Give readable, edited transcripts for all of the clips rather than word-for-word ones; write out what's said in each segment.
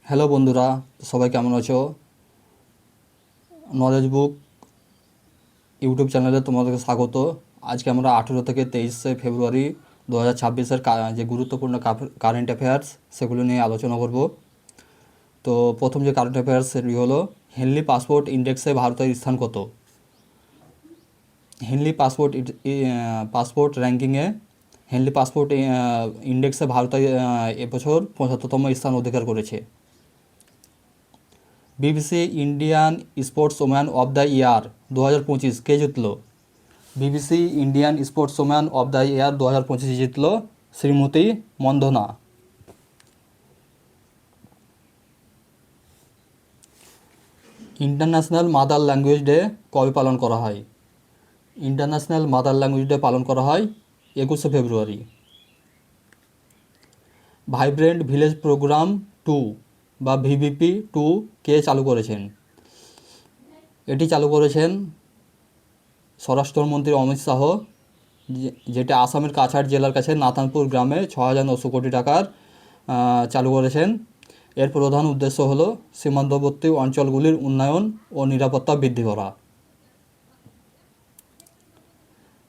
Hello বন্ধুরা, সবাই কেমন আছো? নলেজ বুক ইউটিউব চ্যানেলে তোমাদেরকে স্বাগত। আজকে আমরা 18 থেকে 23 ফেব্রুয়ারি 2026-এর যে গুরুত্বপূর্ণ কারেন্ট অ্যাফেয়ার্স সেগুলো নিয়ে আলোচনা করব। তো প্রথম যে কারেন্ট অ্যাফেয়ার্স সেটি হলো, হেনলি পাসপোর্ট ইন্ডেক্সে ভারতের স্থান কত? হেনলি পাসপোর্ট র্যাঙ্কিংয়ে হেনলি পাসপোর্ট ইন্ডেক্সে ভারত এবছর 75তম স্থান অধিকার করেছে। BBC Indian sports woman of the year 2025 কে জিতল? BBC Indian sports woman of the year 2025 জিতল Shrimati Mandhana. International mother language day কবে পালন করা হয়? ইন্টারন্যাশনাল মাদার ল্যাঙ্গুয়েজ ডে পালন করা হয় 21 ফেব্রুয়ারি। ভাইব্রেন্ট ভিলেজ প্রোগ্রাম 2 বা ভিভিপি 2 কে চালু করেছেন? এটি চালু করেছেন স্বরাষ্ট্রমন্ত্রী অমিত শাহ, যেটা আসামের কাছাড় জেলার কাছে নাতানপুর গ্রামে 6,900 কোটি টাকার চালু করেছেন। এর প্রধান উদ্দেশ্য হলো সীমান্তবর্তী অঞ্চলগুলির উন্নয়ন ও নিরাপত্তা বৃদ্ধি করা।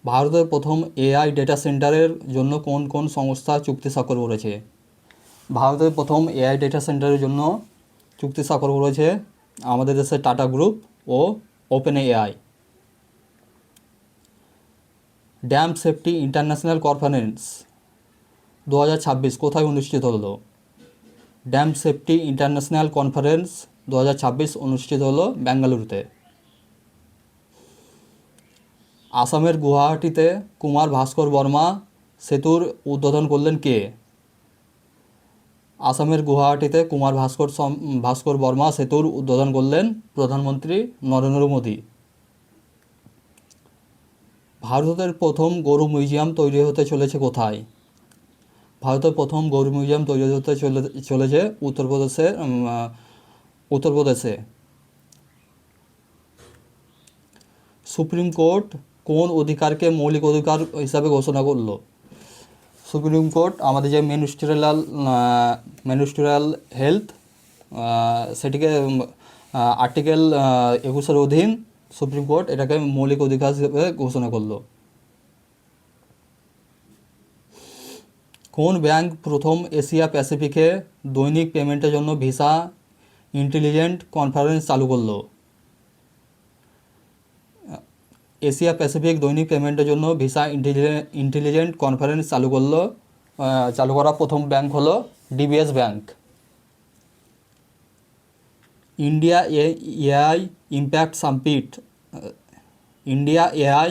ভারতের প্রথম এআই ডেটা সেন্টারের জন্য কোন কোন সংস্থা চুক্তি স্বাক্ষর করেছে? ভারতের প্রথম এআই ডেটা সেন্টারের জন্য চুক্তি স্বাক্ষর করেছে আমাদের দেশের টাটা গ্রুপ ও open AI. Dam safety international conference 2026 কোথায় অনুষ্ঠিত হলো? ড্যাম সেফটি ইন্টারন্যাশনাল কনফারেন্স 2026 অনুষ্ঠিত হলো বেঙ্গালুরুতে। আসামের গুয়াহাটিতে কুমার ভাস্কর বর্মা সেতুর উদ্বোধন করলেন কে? আসামের গুয়াহাটিতে কুমার ভাস্কর বর্মা সেতুর উদ্বোধন করলেন প্রধানমন্ত্রী নরেন্দ্র মোদী। ভারতের প্রথম গরু মিউজিয়াম তৈরি হতে চলেছে কোথায়? ভারতের প্রথম গরু মিউজিয়াম তৈরি হতে চলেছে উত্তরপ্রদেশে। সুপ্রিম কোর্ট কোন অধিকারকে মৌলিক অধিকার হিসাবে ঘোষণা করলো? সুপ্রিম কোর্ট আমাদের যে মেনস্ট্রুয়াল হেলথ, সেটিকে আর্টিকেল 21-এর অধীন সুপ্রিম কোর্ট এটাকে মৌলিক অধিকার হিসেবে ঘোষণা করলো। কোন ব্যাংক প্রথম এশিয়া প্যাসিফিকে দৈনিক পেমেন্টের জন্য ভিসা ইন্টেলিজেন্ট কনফারেন্স চালু করলো? এশিয়া প্যাসিফিক দৈনিক পেমেন্টের জন্য ভিসা ইন্টেলিজেন্ট কনফারেন্স চালু করা প্রথম ব্যাংক হলো DBS bank. India AI impact summit India AI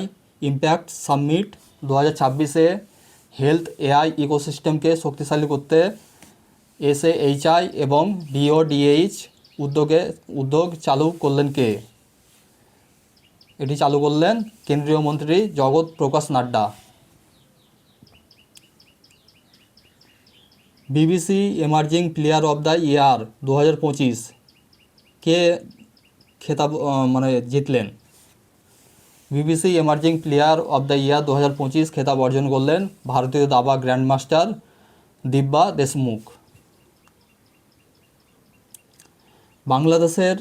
impact summit 2026-এ হেলথ এআই ইকোসিস্টেমকে শক্তিশালী করতে এসএএইচআই এবং ডিওডিএইচ উদ্যোগ চালু করলেন কে? এটি চালু করলেন কেন্দ্রীয় মন্ত্রী Jagat Prakash Nadda. BBC emerging player of the year 2025 কে খেতাব জিতলেন? BBC emerging player of the year 2025 খেতাব অর্জন করলেন ভারতীয় দাবা গ্র্যান্ডমাস্টার দিব্যা দেশমুখ। বাংলাদেশের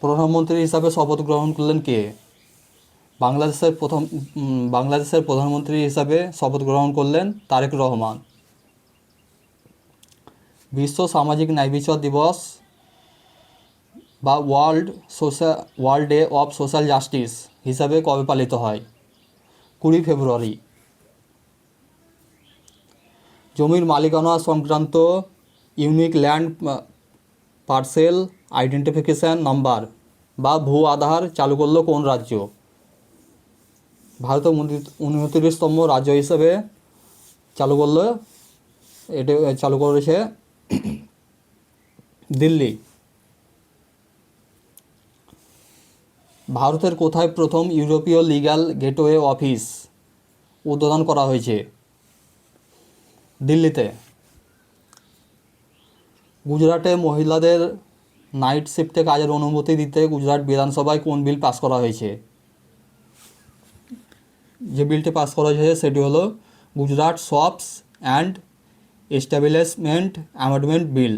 প্রধানমন্ত্রী হিসাবে শপথ গ্রহণ করলেন কে? বাংলাদেশের প্রধানমন্ত্রী হিসাবে শপথ গ্রহণ করলেন তারেক রহমান। বিশ্ব সামাজিক ন্যায়বিচার দিবস বা world day of social justice হিসাবে কবে পালিত হয়? 20 ফেব্রুয়ারি। জমির মালিকানা সংক্রান্ত unique land parcel identification number বা ভূ আধার চালু করলো কোন রাজ্য? ভারতের 29তম রাজ্য হিসেবে চালু করেছে দিল্লি। ভারতের কোথায় প্রথম ইউরোপীয় লিগ্যাল গেটওয়ে অফিস উদ্বোধন করা হয়েছে? দিল্লিতে। গুজরাটে মহিলাদের নাইট শিফটে কাজের অনুমতি দিতে গুজরাট বিধানসভায় কোন বিল পাস করা হয়েছে? যে বিলটি পাস করা হয়েছে সেটি হলো Gujarat shops and establishment amendment bill.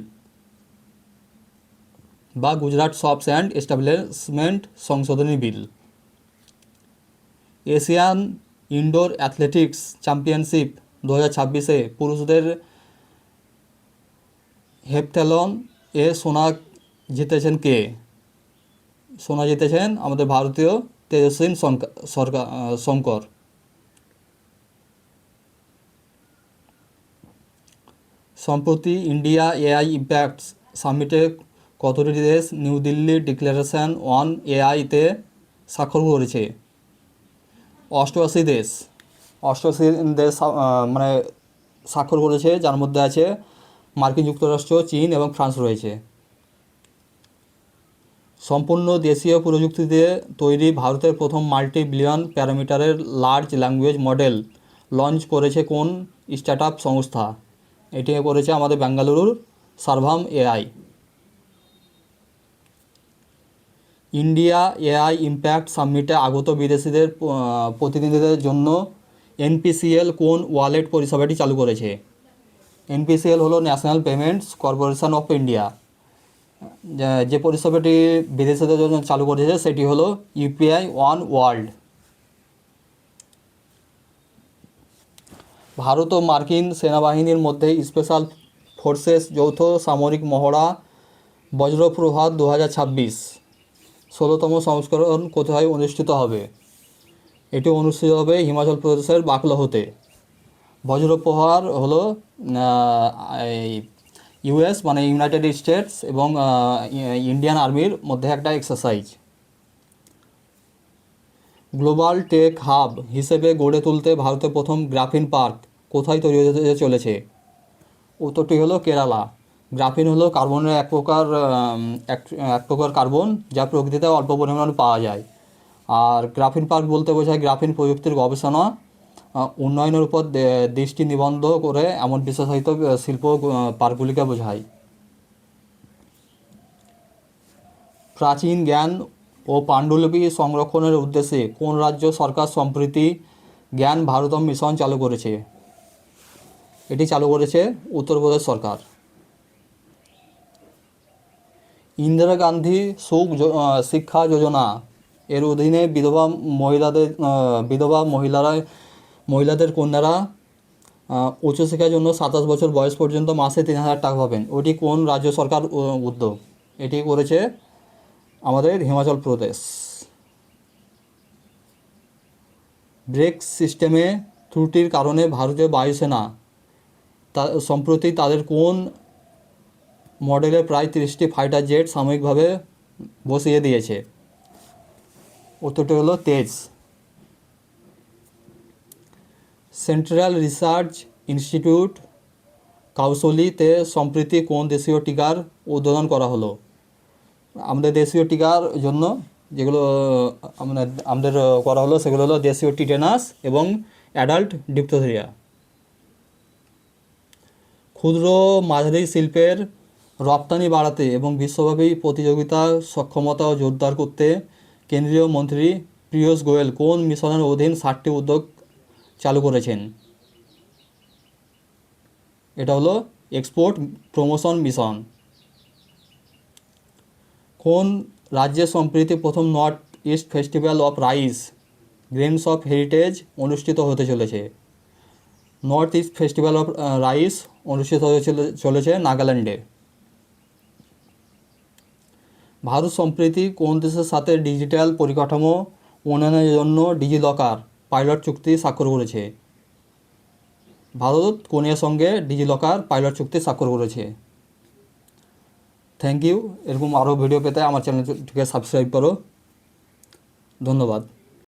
বা গুজরাট শপস অ্যান্ড এস্টাবলিশমেন্ট সংশোধনী বিল। এশিয়ান ইনডোর অ্যাথলেটিক্স চ্যাম্পিয়নশিপ 2026-এ পুরুষদের হেপ্টাথলন এ সোনা জিতেছেন কে? সোনা জিতেছেন আমাদের ভারতীয় তেজস্বিন শঙ্কর। সম্প্রতি ইন্ডিয়া এআই ইম্প্যাক্ট সামিটে কতটি দেশ নিউ দিল্লি ডিক্লারেশন অন এআইতে স্বাক্ষর করেছে? 88 দেশ। 88 দেশ মানে স্বাক্ষর করেছে, যার মধ্যে আছে মার্কিন যুক্তরাষ্ট্র, চীন এবং ফ্রান্স রয়েছে। সম্পূর্ণ দেশীয় প্রযুক্তিতে তৈরি ভারতের প্রথম মাল্টি বিলিয়ন প্যারামিটারের লার্জ ল্যাঙ্গুয়েজ মডেল লঞ্চ করেছে কোন স্টার্টআপ সংস্থা? এটি করেছে আমাদের বেঙ্গালুরুর সার্ভাম এআই। ইন্ডিয়া এআই ইম্প্যাক্ট সামিটে আগত বিদেশিদের প্রতিনিধিদের জন্য এনপিসিএল কোন ওয়ালেট পরিষেবাটি চালু করেছে? এনপিসিএল হলো national payments corporation of India. যে পরিষেবাটি বিদেশিদের জন্য চালু করেছে সেটি হলো ইউপিআই ওয়ান ওয়ার্ল্ড। ভারত ও মার্কিন সেনাবাহিনীর মধ্যে স্পেশাল ফোর্সেস যৌথ সামরিক মহড়া বজ্রপ্রভাত 2026 16তম সংস্করণ কোথায় অনুষ্ঠিত হবে? এটি অনুষ্ঠিত হবে হিমাচল প্রদেশের বাকলাহতে। বজ্রপ্রহার হলো ইউএস মানে ইউনাইটেড স্টেটস এবং ইন্ডিয়ান আর্মির মধ্যে একটা এক্সারসাইজ। গ্লোবাল টেক হাব হিসেবে গড়ে তুলতে ভারতের প্রথম গ্রাফিন পার্ক কোথায় তৈরি হতে চলেছে? উত্তরটি হলো কেরালা। গ্রাফিন হলো কার্বনের এক প্রকার কার্বন যা প্রকৃতিতে অল্প পরিমাণে পাওয়া যায়। আর গ্রাফিন পার্ক বলতে বোঝায় গ্রাফিন প্রযুক্তির গবেষণা উন্নয়নের উপর দৃষ্টি নিবদ্ধ করে এমন বিশেষায়িত শিল্প পার্কগুলিকে বোঝায়। প্রাচীন জ্ঞান ও পাণ্ডুলিপি সংরক্ষণের উদ্দেশ্যে কোন রাজ্য সরকার সম্প্রতি জ্ঞান ভারতম মিশন চালু করেছে? এটি চালু করেছে উত্তরপ্রদেশ সরকার। ইন্দিরা গান্ধী শিক্ষা যোজনা এর অধীনে মহিলাদের কন্যারা উচ্চশিক্ষার জন্য 27 বছর বয়স পর্যন্ত মাসে 3000 টাকা পাবেন। ওটি কোন রাজ্য সরকার উদ্যোগ? এটি করেছে আমাদের হিমাচল প্রদেশ। ব্রেক সিস্টেমে ত্রুটির কারণে ভারতীয় বায়ুসেনা সম্প্রতি তাদের কোন মডেলের প্রায় 30টি ফাইটার জেট সাময়িকভাবে বসিয়ে দিয়েছে? উত্তরটি হলো তেজ। সেন্ট্রাল রিসার্চ ইনস্টিটিউট কাউসলিতে সম্প্রতি কোন দেশীয় টিকার উদ্বোধন করা হলো? আমাদের দেশীয় টিকার জন্য যেগুলো আমাদের করা হলো সেগুলো হলো দেশীয় টিটেনাস এবং অ্যাডাল্ট ডিপথেরিয়া। ক্ষুদ্র মাঝারি শিল্পের রপ্তানি বাড়াতে এবং বিশ্বব্যাপী প্রতিযোগিতা সক্ষমতা জোরদার করতে কেন্দ্রীয় মন্ত্রী পীয়ূষ গোয়েল কোন মিশনের অধীন 7টি উদ্যোগ চালু করেছেন? এটা হলো এক্সপোর্ট প্রমোশন মিশন। কোন রাজ্যে সম্প্রতি প্রথম north east festival of rice grains of heritage অনুষ্ঠিত হতে চলেছে? North east festival of rice অনুষ্ঠিত হতে চলেছে নাগাল্যান্ডে। ভারত সম্প্রতি কোন দেশের সাথে ডিজিটাল পরিকাঠামো উন্নয়নের জন্য ডিজিলকার পাইলট চুক্তি স্বাক্ষর করেছে? ভারত কোরিয়ার সঙ্গে ডিজিলকার পাইলট চুক্তি স্বাক্ষর করেছে। Thank you. এরকম আরও ভিডিও পেতে আমার চ্যানেলটিকে সাবস্ক্রাইব করো। ধন্যবাদ।